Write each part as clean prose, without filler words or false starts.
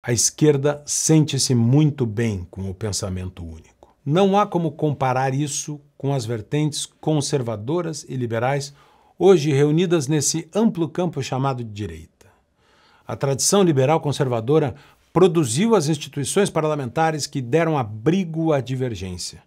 A esquerda sente-se muito bem com o pensamento único. Não há como comparar isso com as vertentes conservadoras e liberais hoje reunidas nesse amplo campo chamado de direita. A tradição liberal conservadora produziu as instituições parlamentares que deram abrigo à divergência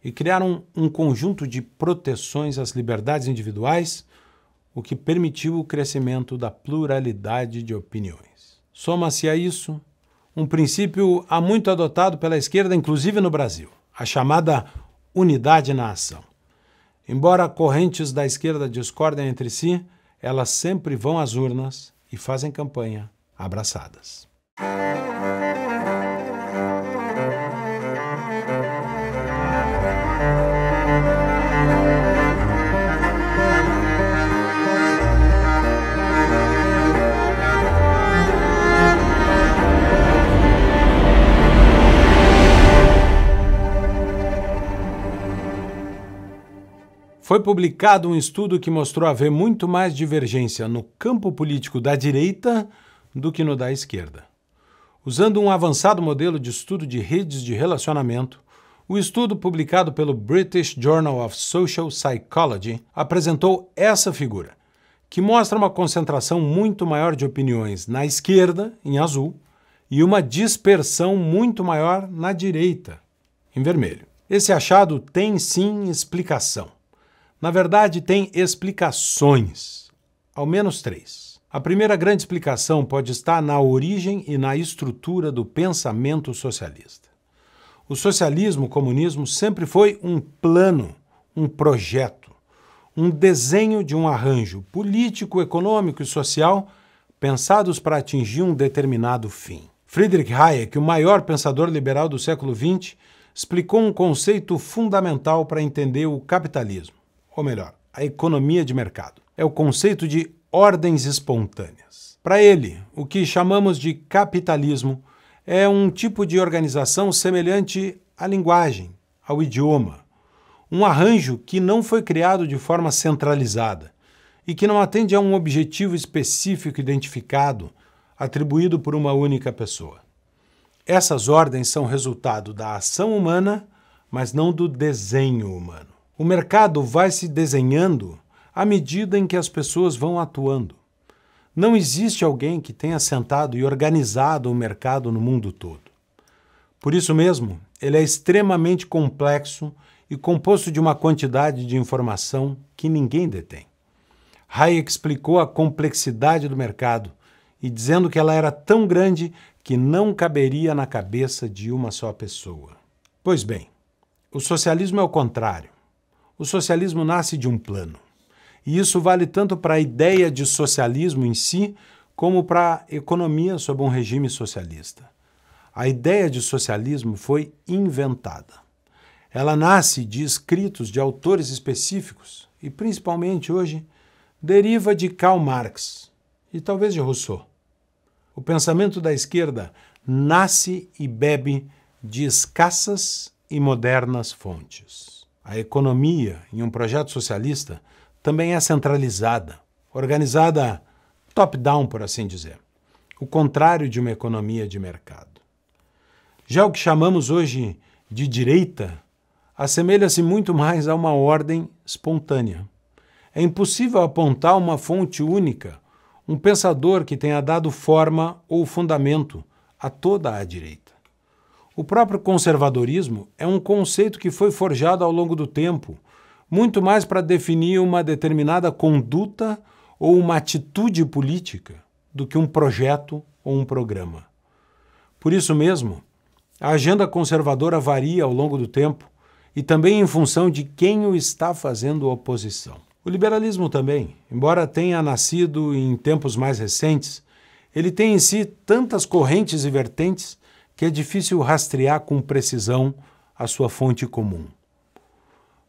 e criaram um conjunto de proteções às liberdades individuais, o que permitiu o crescimento da pluralidade de opiniões. Soma-se a isso um princípio há muito adotado pela esquerda, inclusive no Brasil, a chamada unidade na ação. Embora correntes da esquerda discordem entre si, elas sempre vão às urnas e fazem campanha abraçadas. Foi publicado um estudo que mostrou haver muito mais divergência no campo político da direita do que no da esquerda. Usando um avançado modelo de estudo de redes de relacionamento, o estudo publicado pelo British Journal of Social Psychology apresentou essa figura, que mostra uma concentração muito maior de opiniões na esquerda, em azul, e uma dispersão muito maior na direita, em vermelho. Esse achado tem sim explicação. Na verdade, tem explicações, ao menos 3. A primeira grande explicação pode estar na origem e na estrutura do pensamento socialista. O socialismo, o comunismo, sempre foi um plano, um projeto, um desenho de um arranjo político, econômico e social pensados para atingir um determinado fim. Friedrich Hayek, o maior pensador liberal do século XX, explicou um conceito fundamental para entender o capitalismo. Ou melhor, a economia de mercado. É o conceito de ordens espontâneas. Para ele, o que chamamos de capitalismo é um tipo de organização semelhante à linguagem, ao idioma. Um arranjo que não foi criado de forma centralizada e que não atende a um objetivo específico identificado, atribuído por uma única pessoa. Essas ordens são resultado da ação humana, mas não do desenho humano. O mercado vai se desenhando à medida em que as pessoas vão atuando. Não existe alguém que tenha sentado e organizado o mercado no mundo todo. Por isso mesmo, ele é extremamente complexo e composto de uma quantidade de informação que ninguém detém. Hayek explicou a complexidade do mercado e dizendo que ela era tão grande que não caberia na cabeça de uma só pessoa. Pois bem, o socialismo é o contrário. O socialismo nasce de um plano. E isso vale tanto para a ideia de socialismo em si, como para a economia sob um regime socialista. A ideia de socialismo foi inventada. Ela nasce de escritos de autores específicos e, principalmente hoje, deriva de Karl Marx e talvez de Rousseau. O pensamento da esquerda nasce e bebe de escassas e modernas fontes. A economia, em um projeto socialista, também é centralizada, organizada top-down, por assim dizer, o contrário de uma economia de mercado. Já o que chamamos hoje de direita assemelha-se muito mais a uma ordem espontânea. É impossível apontar uma fonte única, um pensador que tenha dado forma ou fundamento a toda a direita. O próprio conservadorismo é um conceito que foi forjado ao longo do tempo, muito mais para definir uma determinada conduta ou uma atitude política do que um projeto ou um programa. Por isso mesmo, a agenda conservadora varia ao longo do tempo e também em função de quem o está fazendo oposição. O liberalismo também, embora tenha nascido em tempos mais recentes, ele tem em si tantas correntes e vertentes que é difícil rastrear com precisão a sua fonte comum.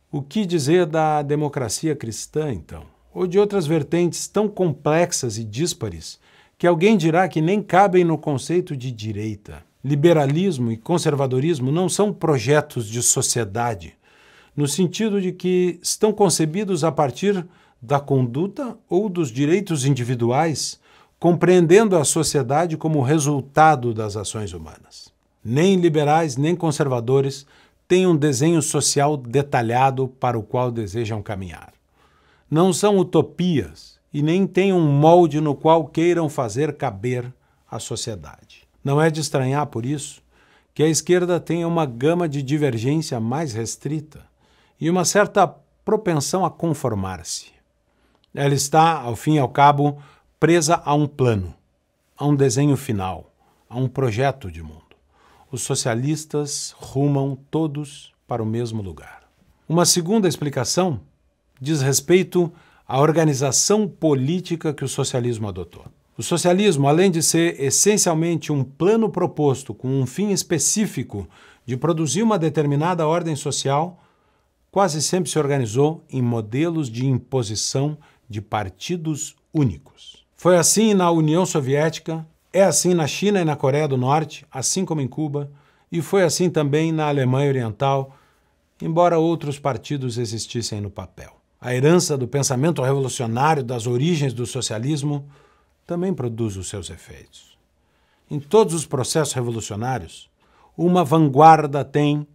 O que dizer da democracia cristã, então? Ou de outras vertentes tão complexas e díspares que alguém dirá que nem cabem no conceito de direita? Liberalismo e conservadorismo não são projetos de sociedade, no sentido de que estão concebidos a partir da conduta ou dos direitos individuais compreendendo a sociedade como resultado das ações humanas. Nem liberais nem conservadores têm um desenho social detalhado para o qual desejam caminhar. Não são utopias e nem têm um molde no qual queiram fazer caber a sociedade. Não é de estranhar, por isso, que a esquerda tenha uma gama de divergência mais restrita e uma certa propensão a conformar-se. Ela está, ao fim e ao cabo, presa a um plano, a um desenho final, a um projeto de mundo. Os socialistas rumam todos para o mesmo lugar. Uma segunda explicação diz respeito à organização política que o socialismo adotou. O socialismo, além de ser essencialmente um plano proposto com um fim específico de produzir uma determinada ordem social, quase sempre se organizou em modelos de imposição de partidos únicos. Foi assim na União Soviética, é assim na China e na Coreia do Norte, assim como em Cuba, e foi assim também na Alemanha Oriental, embora outros partidos existissem no papel. A herança do pensamento revolucionário das origens do socialismo também produz os seus efeitos. Em todos os processos revolucionários, uma vanguarda tem,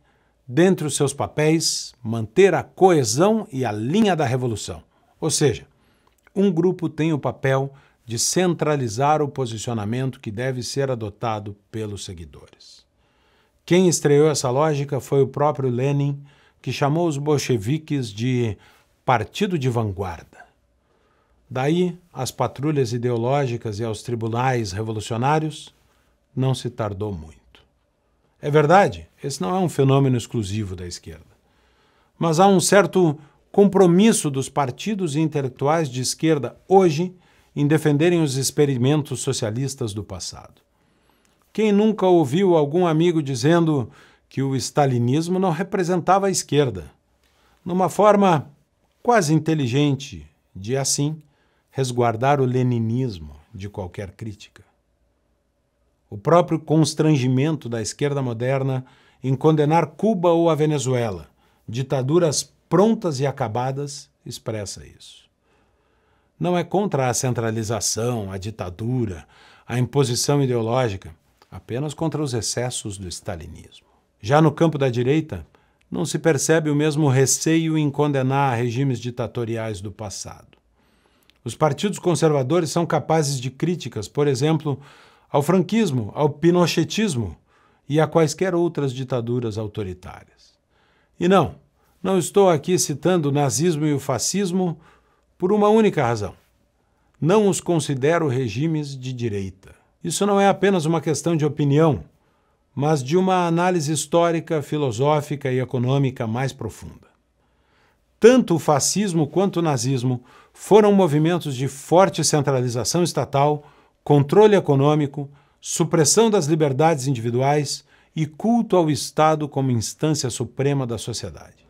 dentre os seus papéis, manter a coesão e a linha da revolução. Ou seja, um grupo tem o papel de centralizar o posicionamento que deve ser adotado pelos seguidores. Quem estreou essa lógica foi o próprio Lenin, que chamou os bolcheviques de partido de vanguarda. Daí, às patrulhas ideológicas e aos tribunais revolucionários, não se tardou muito. É verdade, esse não é um fenômeno exclusivo da esquerda. Mas há um certo compromisso dos partidos e intelectuais de esquerda hoje em defenderem os experimentos socialistas do passado. Quem nunca ouviu algum amigo dizendo que o stalinismo não representava a esquerda, numa forma quase inteligente de, assim, resguardar o leninismo de qualquer crítica? O próprio constrangimento da esquerda moderna em condenar Cuba ou a Venezuela, ditaduras prontas e acabadas, expressa isso. Não é contra a centralização, a ditadura, a imposição ideológica, apenas contra os excessos do stalinismo. Já no campo da direita, não se percebe o mesmo receio em condenar regimes ditatoriais do passado. Os partidos conservadores são capazes de críticas, por exemplo, ao franquismo, ao pinochetismo e a quaisquer outras ditaduras autoritárias. E não estou aqui citando o nazismo e o fascismo por uma única razão. Não os considero regimes de direita. Isso não é apenas uma questão de opinião, mas de uma análise histórica, filosófica e econômica mais profunda. Tanto o fascismo quanto o nazismo foram movimentos de forte centralização estatal, controle econômico, supressão das liberdades individuais e culto ao Estado como instância suprema da sociedade.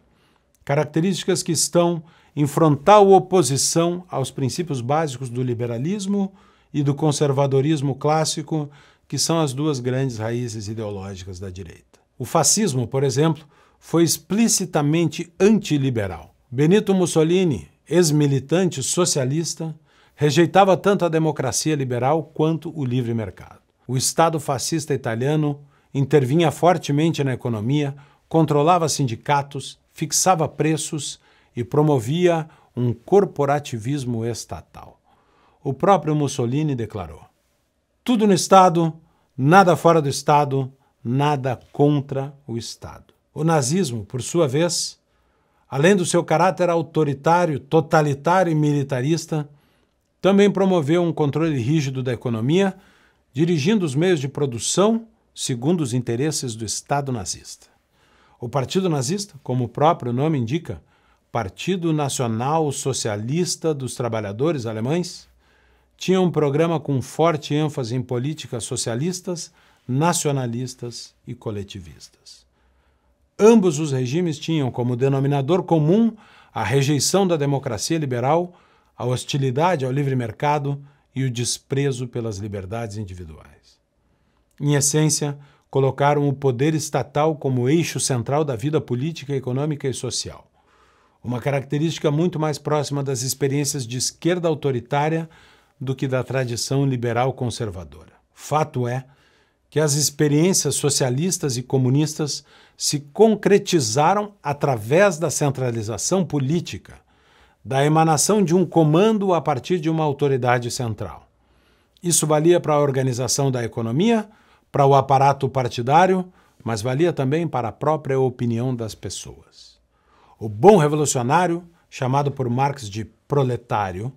Características que estão em frontal oposição aos princípios básicos do liberalismo e do conservadorismo clássico, que são as duas grandes raízes ideológicas da direita. O fascismo, por exemplo, foi explicitamente antiliberal. Benito Mussolini, ex-militante socialista, rejeitava tanto a democracia liberal quanto o livre mercado. O Estado fascista italiano intervinha fortemente na economia, controlava sindicatos, fixava preços e promovia um corporativismo estatal. O próprio Mussolini declarou: tudo no Estado, nada fora do Estado, nada contra o Estado. O nazismo, por sua vez, além do seu caráter autoritário, totalitário e militarista, também promoveu um controle rígido da economia, dirigindo os meios de produção segundo os interesses do Estado nazista. O Partido Nazista, como o próprio nome indica, Partido Nacional Socialista dos Trabalhadores Alemães, tinha um programa com forte ênfase em políticas socialistas, nacionalistas e coletivistas. Ambos os regimes tinham como denominador comum a rejeição da democracia liberal, a hostilidade ao livre mercado e o desprezo pelas liberdades individuais. Em essência, colocaram o poder estatal como eixo central da vida política, econômica e social. Uma característica muito mais próxima das experiências de esquerda autoritária do que da tradição liberal conservadora. Fato é que as experiências socialistas e comunistas se concretizaram através da centralização política, da emanação de um comando a partir de uma autoridade central. Isso valia para a organização da economia, para o aparato partidário, mas valia também para a própria opinião das pessoas. O bom revolucionário, chamado por Marx de proletário,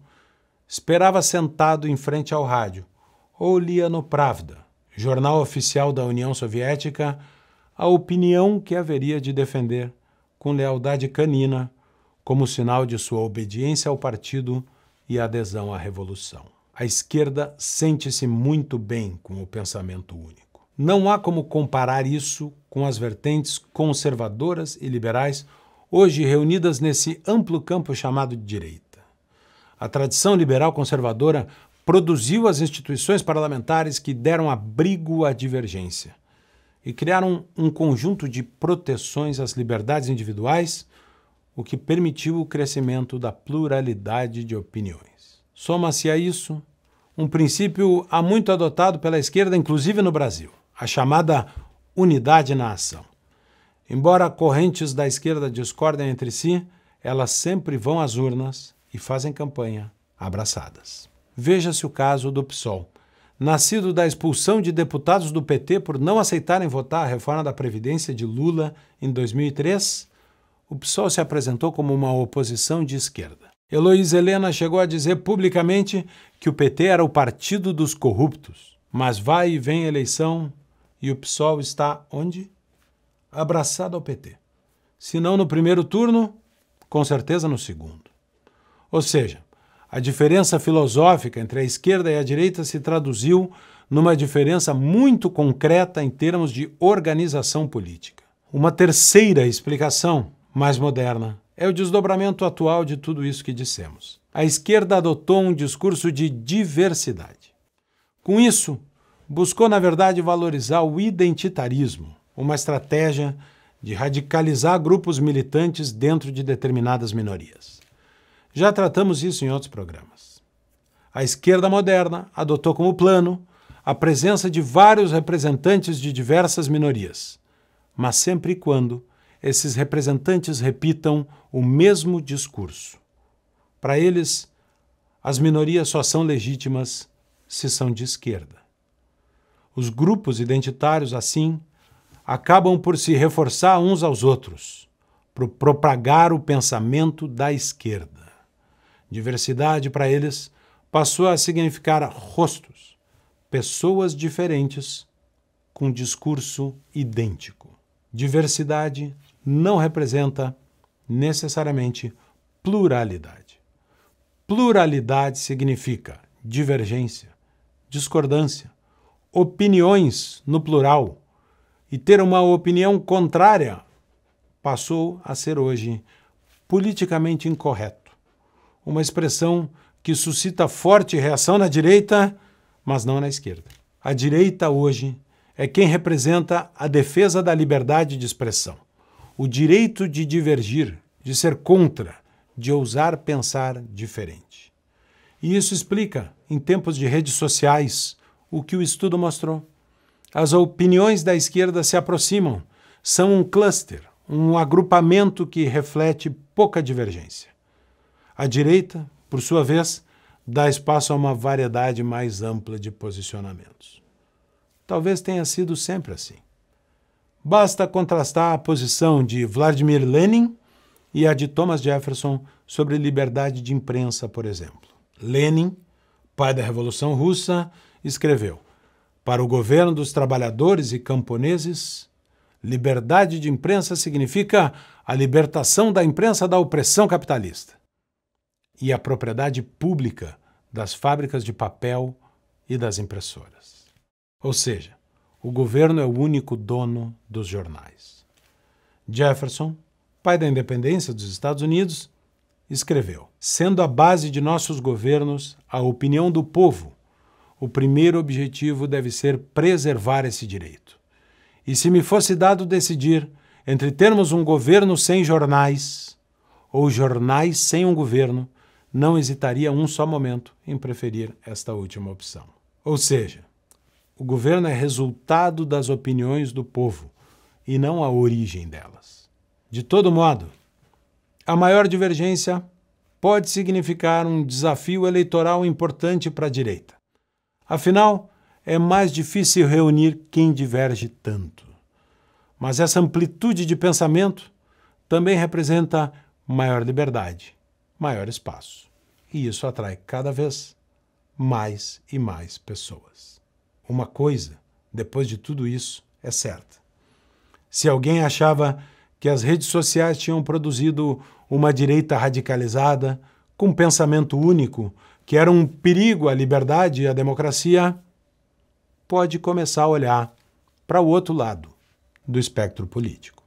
esperava sentado em frente ao rádio ou lia no Pravda, jornal oficial da União Soviética, a opinião que haveria de defender com lealdade canina como sinal de sua obediência ao partido e adesão à revolução. A esquerda sente-se muito bem com o pensamento único. Não há como comparar isso com as vertentes conservadoras e liberais hoje reunidas nesse amplo campo chamado de direita. A tradição liberal conservadora produziu as instituições parlamentares que deram abrigo à divergência e criaram um conjunto de proteções às liberdades individuais, o que permitiu o crescimento da pluralidade de opiniões. Soma-se a isso um princípio há muito adotado pela esquerda, inclusive no Brasil, a chamada unidade na ação. Embora correntes da esquerda discordem entre si, elas sempre vão às urnas e fazem campanha abraçadas. Veja-se o caso do PSOL. Nascido da expulsão de deputados do PT por não aceitarem votar a reforma da Previdência de Lula em 2003, o PSOL se apresentou como uma oposição de esquerda. Heloísa Helena chegou a dizer publicamente que o PT era o partido dos corruptos. Mas vai e vem a eleição e o PSOL está onde? Abraçado ao PT. Se não no primeiro turno, com certeza no segundo. Ou seja, a diferença filosófica entre a esquerda e a direita se traduziu numa diferença muito concreta em termos de organização política. Uma terceira explicação, mais moderna, é o desdobramento atual de tudo isso que dissemos. A esquerda adotou um discurso de diversidade. Com isso, buscou, na verdade, valorizar o identitarismo, uma estratégia de radicalizar grupos militantes dentro de determinadas minorias. Já tratamos isso em outros programas. A esquerda moderna adotou como plano a presença de vários representantes de diversas minorias, mas sempre e quando esses representantes repitam o mesmo discurso. Para eles, as minorias só são legítimas se são de esquerda. Os grupos identitários, assim, acabam por se reforçar uns aos outros, por propagar o pensamento da esquerda. Diversidade, para eles, passou a significar rostos, pessoas diferentes com discurso idêntico. Diversidade não representa necessariamente pluralidade. Pluralidade significa divergência, discordância, opiniões no plural, e ter uma opinião contrária passou a ser hoje politicamente incorreto. Uma expressão que suscita forte reação na direita, mas não na esquerda. A direita hoje é quem representa a defesa da liberdade de expressão, o direito de divergir, de ser contra, de ousar pensar diferente. E isso explica, em tempos de redes sociais, o que o estudo mostrou. As opiniões da esquerda se aproximam, são um cluster, um agrupamento que reflete pouca divergência. A direita, por sua vez, dá espaço a uma variedade mais ampla de posicionamentos. Talvez tenha sido sempre assim. Basta contrastar a posição de Vladimir Lenin e a de Thomas Jefferson sobre liberdade de imprensa, por exemplo. Lenin, pai da Revolução Russa, escreveu: "Para o governo dos trabalhadores e camponeses, liberdade de imprensa significa a libertação da imprensa da opressão capitalista e a propriedade pública das fábricas de papel e das impressoras." Ou seja, o governo é o único dono dos jornais. Jefferson, pai da independência dos Estados Unidos, escreveu: "Sendo a base de nossos governos a opinião do povo, o primeiro objetivo deve ser preservar esse direito. E se me fosse dado decidir entre termos um governo sem jornais ou jornais sem um governo, não hesitaria um só momento em preferir esta última opção. Ou seja, o governo é resultado das opiniões do povo e não a origem delas. De todo modo, a maior divergência pode significar um desafio eleitoral importante para a direita. Afinal, é mais difícil reunir quem diverge tanto. Mas essa amplitude de pensamento também representa maior liberdade, maior espaço. E isso atrai cada vez mais e mais pessoas. Uma coisa, depois de tudo isso, é certa. Se alguém achava que as redes sociais tinham produzido uma direita radicalizada, com pensamento único, que era um perigo à liberdade e à democracia, pode começar a olhar para o outro lado do espectro político.